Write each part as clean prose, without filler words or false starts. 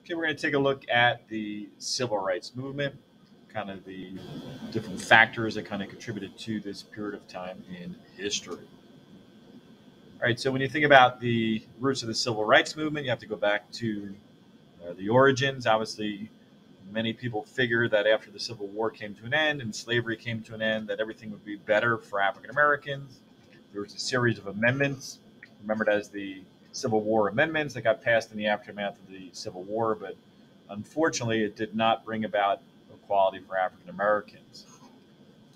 Okay, we're going to take a look at the civil rights movement, kind of the different factors that kind of contributed to this period of time in history. All right, so when you think about the roots of the civil rights movement, you have to go back to the origins. Obviously, many people figured that after the Civil War came to an end and slavery came to an end, that everything would be better for African Americans. There was a series of amendments, remembered as the Civil War amendments, that got passed in the aftermath of the Civil War, but unfortunately, it did not bring about equality for African Americans.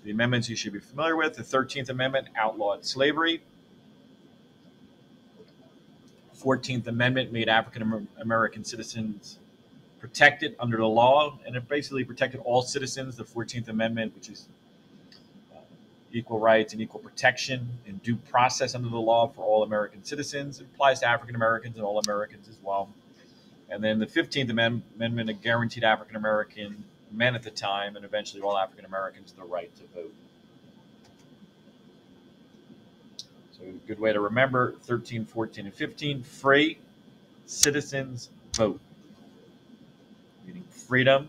The amendments you should be familiar with: the 13th Amendment outlawed slavery. 14th Amendment made African American citizens protected under the law, and it basically protected all citizens. The 14th Amendment, which is equal rights and equal protection and due process under the law for all American citizens. It applies to African Americans and all Americans as well. And then the 15th Amendment, it guaranteed African American men at the time and eventually all African Americans the right to vote. So a good way to remember 13, 14, and 15: free citizens vote, meaning freedom,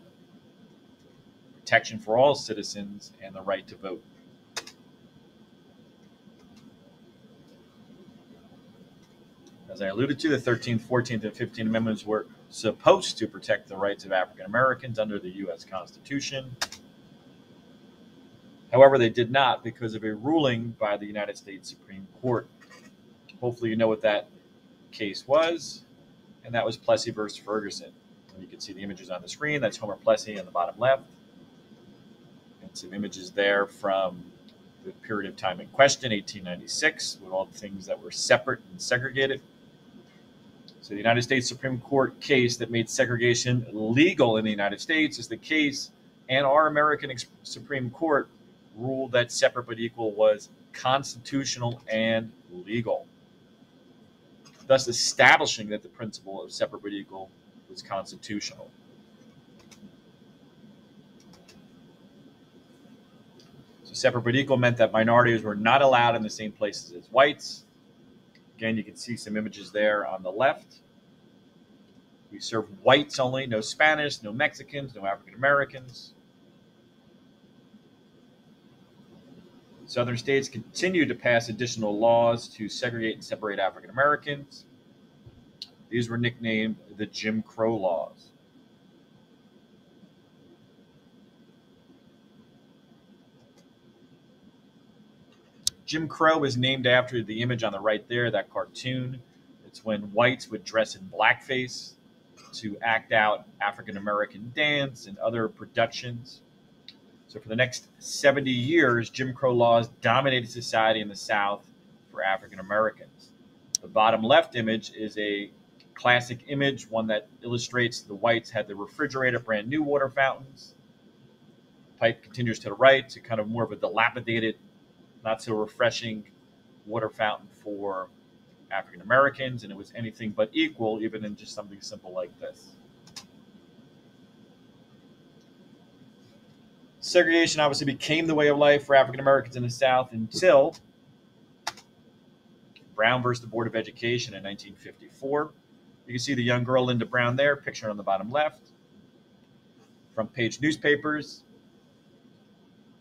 protection for all citizens, and the right to vote. As I alluded to, the 13th, 14th, and 15th Amendments were supposed to protect the rights of African Americans under the U.S. Constitution. However, they did not because of a ruling by the United States Supreme Court. Hopefully you know what that case was, and that was Plessy versus Ferguson. You can see the images on the screen. That's Homer Plessy on the bottom left. And some images there from the period of time in question, 1896, with all the things that were separate and segregated. So the United States Supreme Court case that made segregation legal in the United States is the case, and our American Supreme Court ruled that separate but equal was constitutional and legal, thus establishing that the principle of separate but equal was constitutional. So separate but equal meant that minorities were not allowed in the same places as whites. Again, you can see some images there on the left. We serve whites only, no Spanish, no Mexicans, no African Americans. Southern states continued to pass additional laws to segregate and separate African Americans. These were nicknamed the Jim Crow laws. Jim Crow is named after the image on the right there, that cartoon. It's when whites would dress in blackface to act out African American dance and other productions. So for the next 70 years, Jim Crow laws dominated society in the South for African Americans. The bottom left image is a classic image, one that illustrates the whites had the refrigerator, brand new water fountains. The pipe continues to the right to kind of more of a dilapidated, not so refreshing water fountain for African Americans, and it was anything but equal, even in just something simple like this. Segregation obviously became the way of life for African Americans in the South until Brown versus the Board of Education in 1954. You can see the young girl Linda Brown there, pictured on the bottom left. Front page newspapers.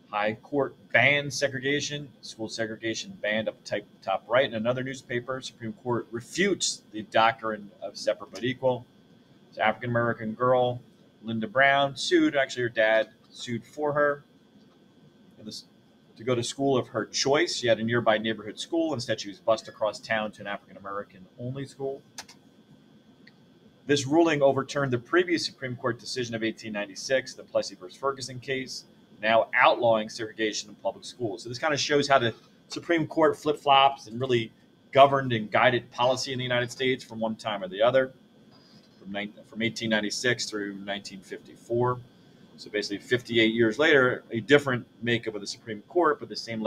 High Court banned segregation. School segregation banned up top right. In another newspaper, Supreme Court refutes the doctrine of separate but equal. This African American girl, Linda Brown, sued. Actually, her dad sued for her to go to school of her choice. She had a nearby neighborhood school. Instead, she was bused across town to an African American only school. This ruling overturned the previous Supreme Court decision of 1896, the Plessy versus Ferguson case, now outlawing segregation in public schools. So this kind of shows how the Supreme Court flip-flops and really governed and guided policy in the United States from one time or the other, from 1896 through 1954. So basically 58 years later, a different makeup of the Supreme Court, but the same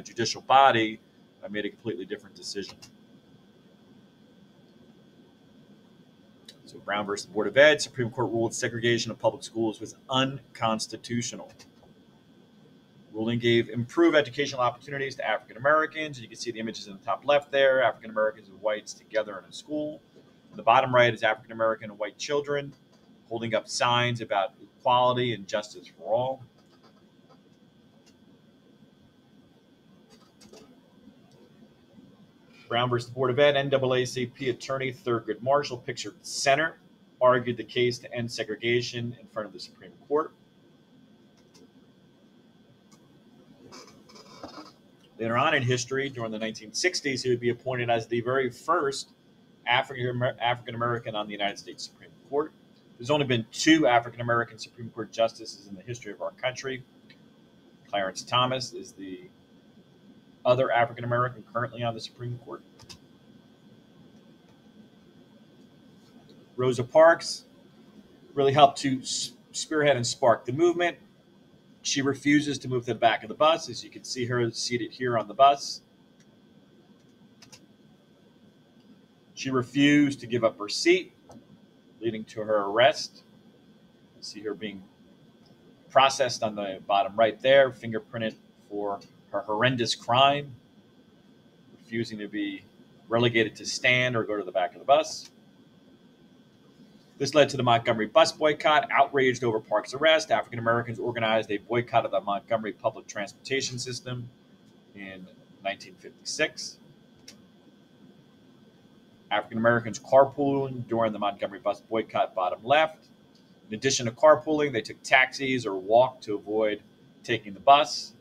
judicial body made a completely different decision. So Brown versus the Board of Ed, Supreme Court ruled segregation of public schools was unconstitutional. Ruling gave improved educational opportunities to African Americans. You can see the images in the top left there, African Americans and whites together in a school. The bottom right is African American and white children holding up signs about equality and justice for all. Brown versus Board of Ed, NAACP attorney Thurgood Marshall, pictured center, argued the case to end segregation in front of the Supreme Court. Later on in history, during the 1960s, he would be appointed as the very first African American on the United States Supreme Court. There's only been 2 African American Supreme Court justices in the history of our country. Clarence Thomas is the other African American currently on the Supreme Court. Rosa Parks really helped to spearhead and spark the movement. She refuses to move to the back of the bus, as you can see her seated here on the bus. She refused to give up her seat, leading to her arrest. You see her being processed on the bottom right there, fingerprinted for her horrendous crime, refusing to be relegated to stand or go to the back of the bus. This led to the Montgomery Bus Boycott. Outraged over Parks' arrest, African Americans organized a boycott of the Montgomery public transportation system in 1956. African Americans carpooling during the Montgomery Bus Boycott, bottom left. In addition to carpooling, they took taxis or walked to avoid taking the bus.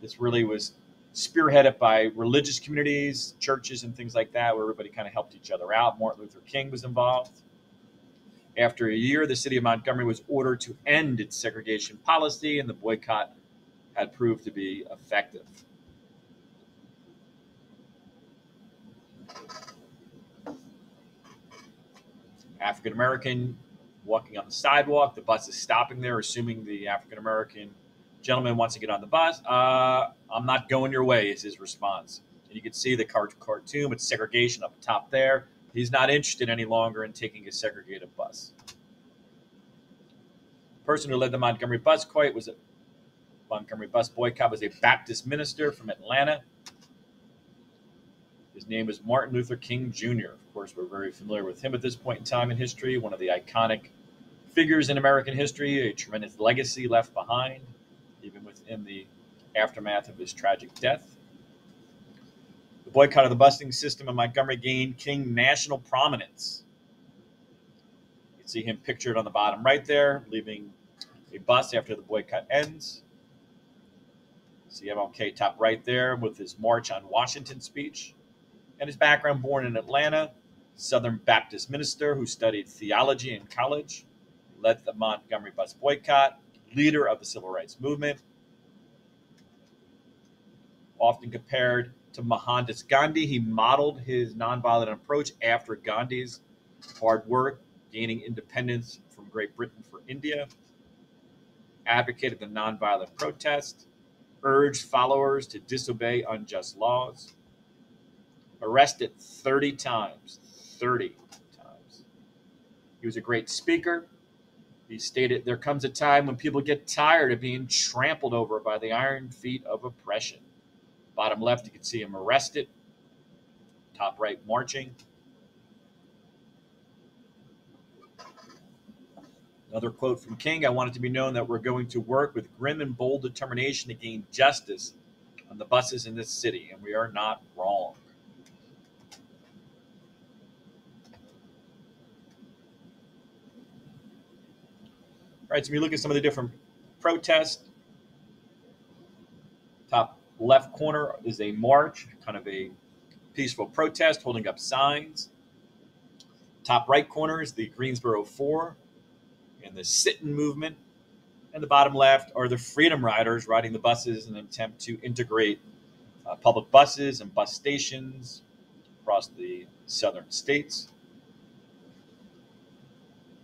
This really was spearheaded by religious communities, churches, and things like that, where everybody kind of helped each other out. Martin Luther King was involved. After a year, the city of Montgomery was ordered to end its segregation policy, and the boycott had proved to be effective. African American walking on the sidewalk. The bus is stopping there, assuming the African American gentleman wants to get on the bus. I'm not going your way, is his response. And you can see the cartoon with segregation up top there. He's not interested any longer in taking a segregated bus. The person who led the Montgomery Bus Boycott was a Baptist minister from Atlanta. His name was Martin Luther King Jr. Of course, we're very familiar with him at this point in time in history, one of the iconic figures in American history, a tremendous legacy left behind, even within the aftermath of his tragic death. The boycott of the busing system in Montgomery gained King national prominence. You can see him pictured on the bottom right there, leaving a bus after the boycott ends. See MLK top right there with his March on Washington speech. And his background: born in Atlanta, Southern Baptist minister who studied theology in college, led the Montgomery Bus Boycott, leader of the Civil Rights Movement, often compared to Mohandas Gandhi. He modeled his nonviolent approach after Gandhi's hard work, gaining independence from Great Britain for India, advocated the nonviolent protest, urged followers to disobey unjust laws, arrested 30 times. 30 times. He was a great speaker. He stated, "There comes a time when people get tired of being trampled over by the iron feet of oppression." Bottom left, you can see him arrested. Top right, marching. Another quote from King: "I want it to be known that we're going to work with grim and bold determination to gain justice on the buses in this city, and we are not wrong." All right, so we look at some of the different protests. Top left corner is a march, kind of a peaceful protest, holding up signs. Top right corner is the Greensboro Four and the sit-in movement. And the bottom left are the Freedom Riders riding the buses in an attempt to integrate public buses and bus stations across the southern states.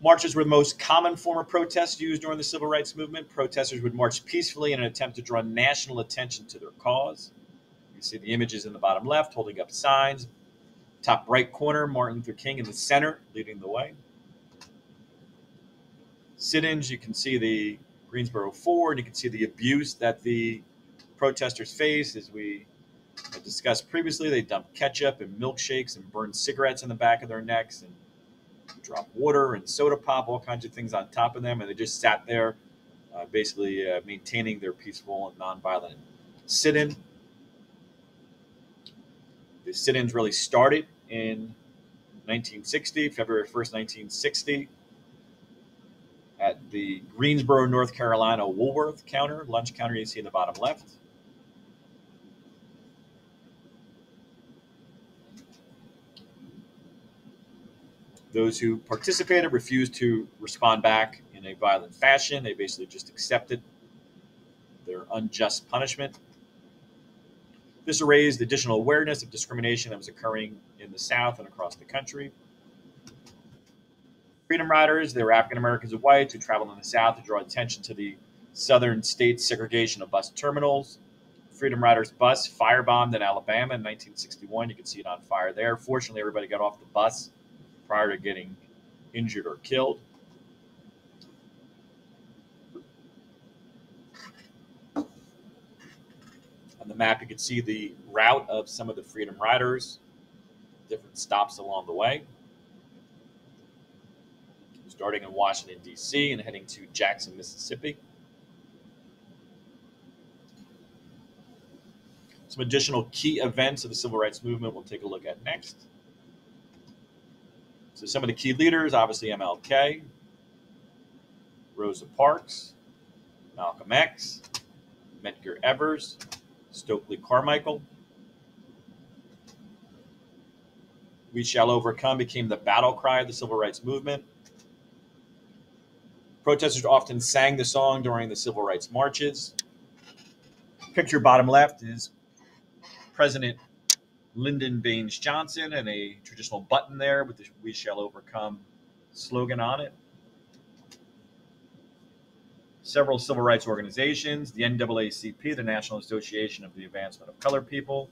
Marches were the most common form of protest used during the Civil Rights Movement. Protesters would march peacefully in an attempt to draw national attention to their cause. You see the images in the bottom left, holding up signs. Top right corner, Martin Luther King in the center, leading the way. Sit-ins, you can see the Greensboro Four, and you can see the abuse that the protesters face as we I discussed previously, they dumped ketchup and milkshakes and burned cigarettes in the back of their necks and dropped water and soda pop, all kinds of things on top of them, and they just sat there, basically maintaining their peaceful and nonviolent sit-in. The sit-ins really started in 1960, February 1st, 1960, at the Greensboro, North Carolina Woolworth counter, lunch counter you see in the bottom left. Those who participated refused to respond back in a violent fashion. They basically just accepted their unjust punishment. This raised additional awareness of discrimination that was occurring in the South and across the country. Freedom Riders, they were African Americans and whites who traveled in the South to draw attention to the southern states' segregation of bus terminals. Freedom Riders bus firebombed in Alabama in 1961. You can see it on fire there. Fortunately, everybody got off the bus prior to getting injured or killed. On the map, you can see the route of some of the Freedom Riders, different stops along the way. Starting in Washington, D.C. and heading to Jackson, Mississippi. Some additional key events of the Civil Rights Movement we'll take a look at next. So some of the key leaders, obviously MLK, Rosa Parks, Malcolm X, Medgar Evers, Stokely Carmichael. We Shall Overcome became the battle cry of the Civil Rights Movement. Protesters often sang the song during the Civil Rights marches. Picture bottom left is President Lyndon Baines Johnson and a traditional button there with the We Shall Overcome slogan on it. Several civil rights organizations, the NAACP, the National Association of the Advancement of Colored People,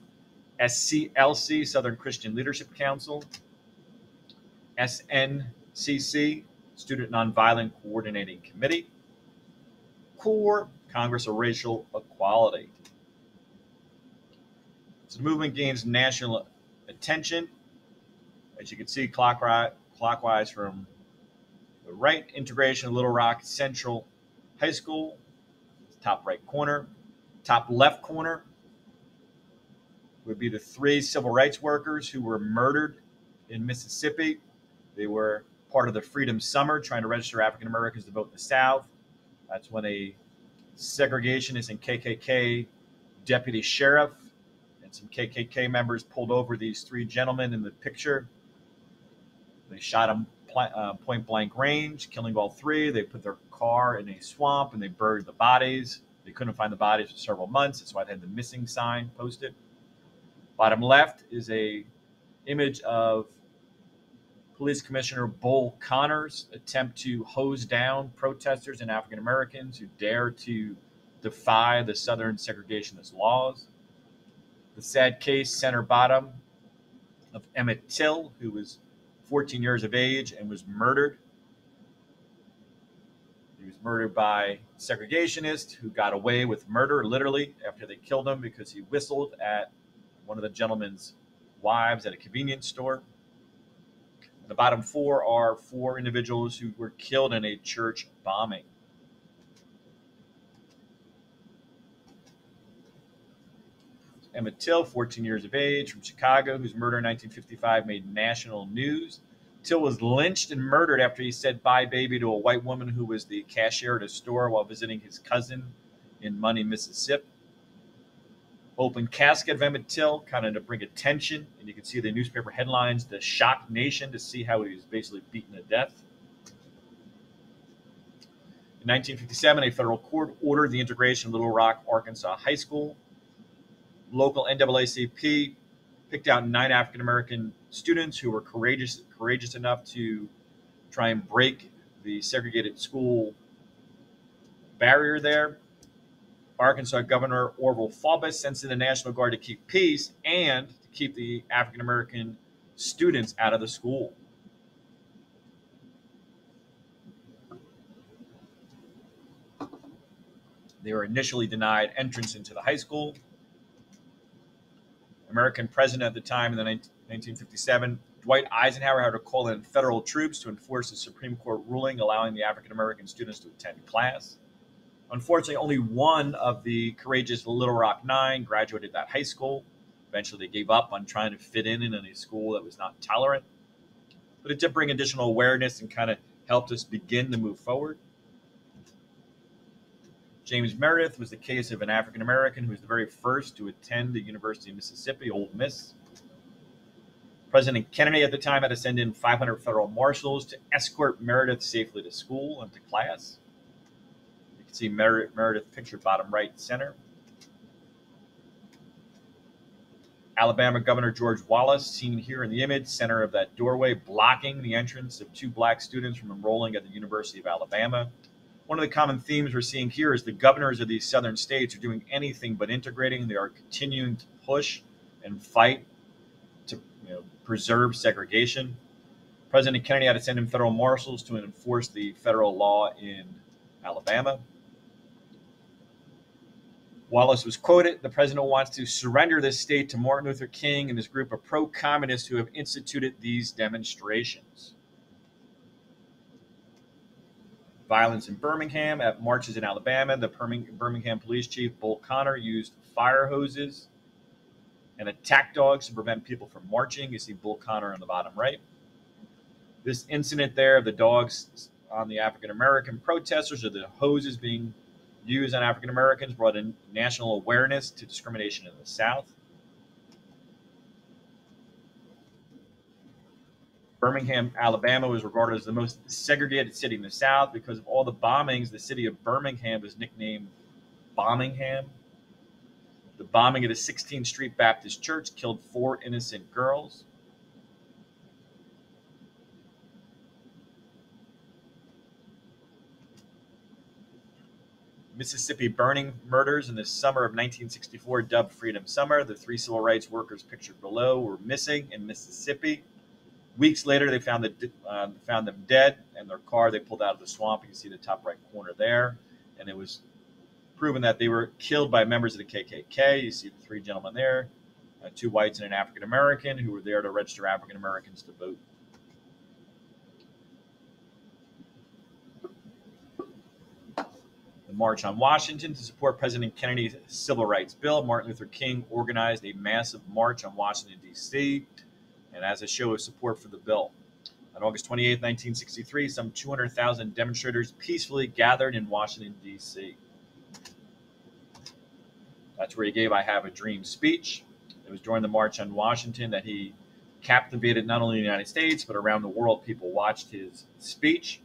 SCLC, Southern Christian Leadership Council, SNCC, Student Nonviolent Coordinating Committee, CORE, Congress of Racial Equality. So the movement gains national attention. As you can see, clockwise from the right, integration of Little Rock Central High School, top right corner. Top left corner would be the 3 civil rights workers who were murdered in Mississippi. They were part of the Freedom Summer, trying to register African Americans to vote in the South. That's when a segregationist and KKK deputy sheriff and some KKK members pulled over these 3 gentlemen in the picture. They shot them point blank range, killing all 3. They put their car in a swamp and they buried the bodies. They couldn't find the bodies for several months. That's why they had the missing sign posted. Bottom left is a image of Police Commissioner Bull Connor's attempt to hose down protesters and African Americans who dare to defy the Southern segregationist laws. The sad case, center bottom, of Emmett Till, who was 14 years of age and was murdered. He was murdered by segregationists who got away with murder, literally, after they killed him because he whistled at one of the gentleman's wives at a convenience store. The bottom 4 are 4 individuals who were killed in a church bombing. Emmett Till, 14 years of age, from Chicago, whose murder in 1955 made national news. Till was lynched and murdered after he said bye baby to a white woman who was the cashier at a store while visiting his cousin in Money, Mississippi. Open casket of Emmett Till, kind of to bring attention, and you can see the newspaper headlines, "The Shocked Nation," to see how he was basically beaten to death. In 1957, a federal court ordered the integration of Little Rock, Arkansas High School. Local NAACP picked out 9 African American students who were courageous enough to try and break the segregated school barrier there. Arkansas Governor Orville Faubus sent in the National Guard to keep peace and to keep the African American students out of the school. They were initially denied entrance into the high school. American president at the time in the 1957, Dwight Eisenhower had to call in federal troops to enforce the Supreme Court ruling allowing the African-American students to attend class. Unfortunately, only one of the courageous Little Rock Nine graduated that high school. Eventually, they gave up on trying to fit in a school that was not tolerant. But it did bring additional awareness and kind of helped us begin to move forward. James Meredith was the case of an African-American who was the very first to attend the University of Mississippi, Ole Miss. President Kennedy at the time had to send in 500 federal marshals to escort Meredith safely to school and to class. You can see Meredith pictured bottom right center. Alabama Governor George Wallace, seen here in the image, center of that doorway, blocking the entrance of 2 black students from enrolling at the University of Alabama. One of the common themes we're seeing here is the governors of these southern states are doing anything but integrating. They are continuing to push and fight to preserve segregation. President Kennedy had to send in federal marshals to enforce the federal law in Alabama. Wallace was quoted, "The president wants to surrender this state to Martin Luther King and his group of pro-communists who have instituted these demonstrations." Violence in Birmingham at marches in Alabama. The Birmingham police chief, Bull Connor, used fire hoses and attack dogs to prevent people from marching. You see Bull Connor on the bottom right. This incident there, the dogs on the African-American protesters or the hoses being used on African-Americans, brought in national awareness to discrimination in the South. Birmingham, Alabama was regarded as the most segregated city in the South because of all the bombings. The city of Birmingham was nicknamed Bombingham. The bombing of the 16th Street Baptist Church killed 4 innocent girls. Mississippi burning murders in the summer of 1964, dubbed Freedom Summer. The 3 civil rights workers pictured below were missing in Mississippi. Weeks later, they found them dead, and their car they pulled out of the swamp. You can see the top right corner there, and it was proven that they were killed by members of the KKK. You see the 3 gentlemen there, 2 whites and an African American, who were there to register African Americans to vote. The March on Washington to support President Kennedy's Civil Rights Bill. Martin Luther King organized a massive march on Washington, D.C., and as a show of support for the bill. On August 28, 1963, some 200,000 demonstrators peacefully gathered in Washington, D.C. That's where he gave I Have a Dream speech. It was during the March on Washington that he captivated not only the United States, but around the world. People watched his speech.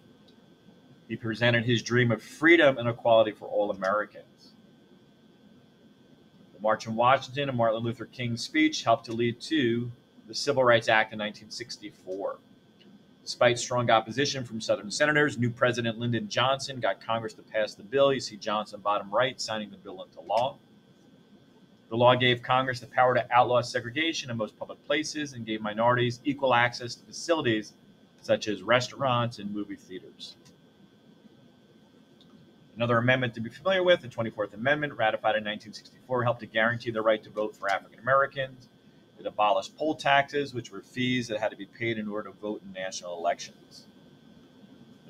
He presented his dream of freedom and equality for all Americans. The March on Washington and Martin Luther King's speech helped to lead to the Civil Rights Act in 1964. Despite strong opposition from Southern senators, new President Lyndon Johnson got Congress to pass the bill. You see Johnson bottom right signing the bill into law. The law gave Congress the power to outlaw segregation in most public places and gave minorities equal access to facilities such as restaurants and movie theaters. Another amendment to be familiar with, the 24th Amendment, ratified in 1964, helped to guarantee the right to vote for African Americans. It abolished poll taxes, which were fees that had to be paid in order to vote in national elections.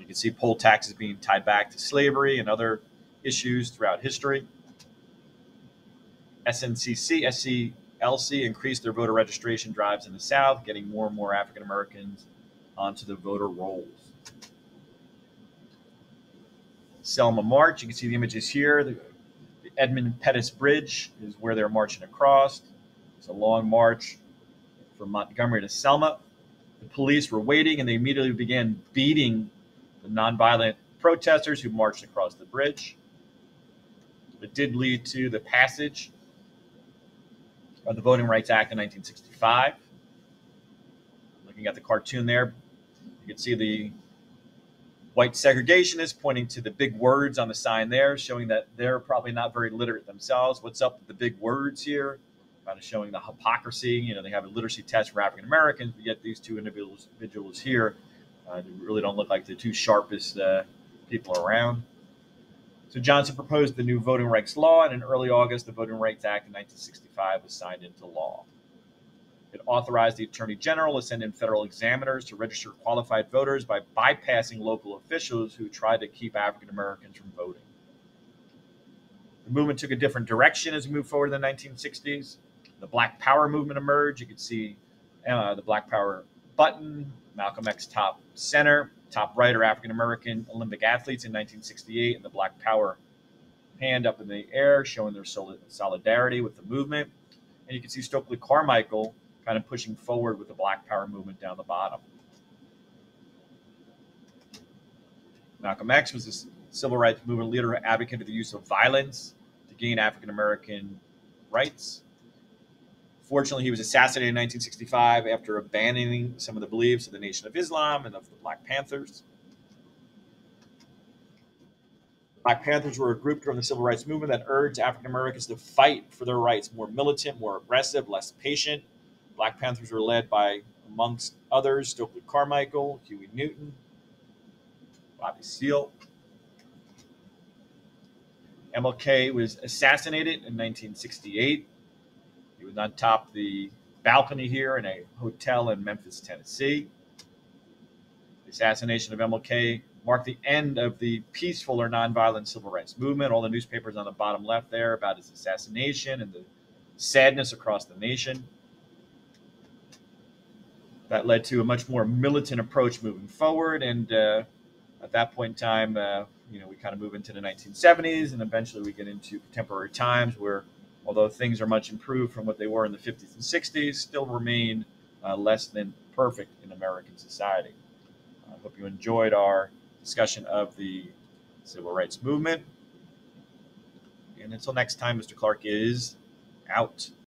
You can see poll taxes being tied back to slavery and other issues throughout history. SCLC increased their voter registration drives in the South, getting more and more African Americans onto the voter rolls. Selma March, you can see the images here. The Edmund Pettus Bridge is where they're marching across. It's a long march from Montgomery to Selma. The police were waiting, and they immediately began beating the nonviolent protesters who marched across the bridge. It did lead to the passage of the Voting Rights Act in 1965. Looking at the cartoon there, you can see the white segregationists pointing to the big words on the sign there, showing that they're probably not very literate themselves. What's up with the big words here? Kind of showing the hypocrisy. You know, they have a literacy test for African Americans, but yet these 2 individuals here really don't look like the 2 sharpest people around. So Johnson proposed the new Voting Rights Law, and in early August, the Voting Rights Act of 1965 was signed into law. It authorized the Attorney General to send in federal examiners to register qualified voters by bypassing local officials who tried to keep African Americans from voting. The movement took a different direction as we moved forward in the 1960s. The Black Power movement emerged. You can see the Black Power button, Malcolm X top center, top right are African American Olympic athletes in 1968, and the Black Power hand up in the air showing their solidarity with the movement. And you can see Stokely Carmichael kind of pushing forward with the Black Power movement down the bottom. Malcolm X was a civil rights movement leader who advocated the use of violence to gain African American rights. Fortunately, he was assassinated in 1965 after abandoning some of the beliefs of the Nation of Islam and of the Black Panthers. Black Panthers were a group during the civil rights movement that urged African Americans to fight for their rights, more militant, more aggressive, less patient. Black Panthers were led by, amongst others, Stokely Carmichael, Huey Newton, Bobby Seale. MLK was assassinated in 1968. He was on top of the balcony here in a hotel in Memphis, Tennessee. The assassination of MLK marked the end of the peaceful or nonviolent civil rights movement. All the newspapers on the bottom left there about his assassination and the sadness across the nation. That led to a much more militant approach moving forward. And at that point in time, we kind of move into the 1970s, and eventually we get into contemporary times where, although things are much improved from what they were in the 50s and 60s, still remain less than perfect in American society. I hope you enjoyed our discussion of the civil rights movement. And until next time, Mr. Clarke is out.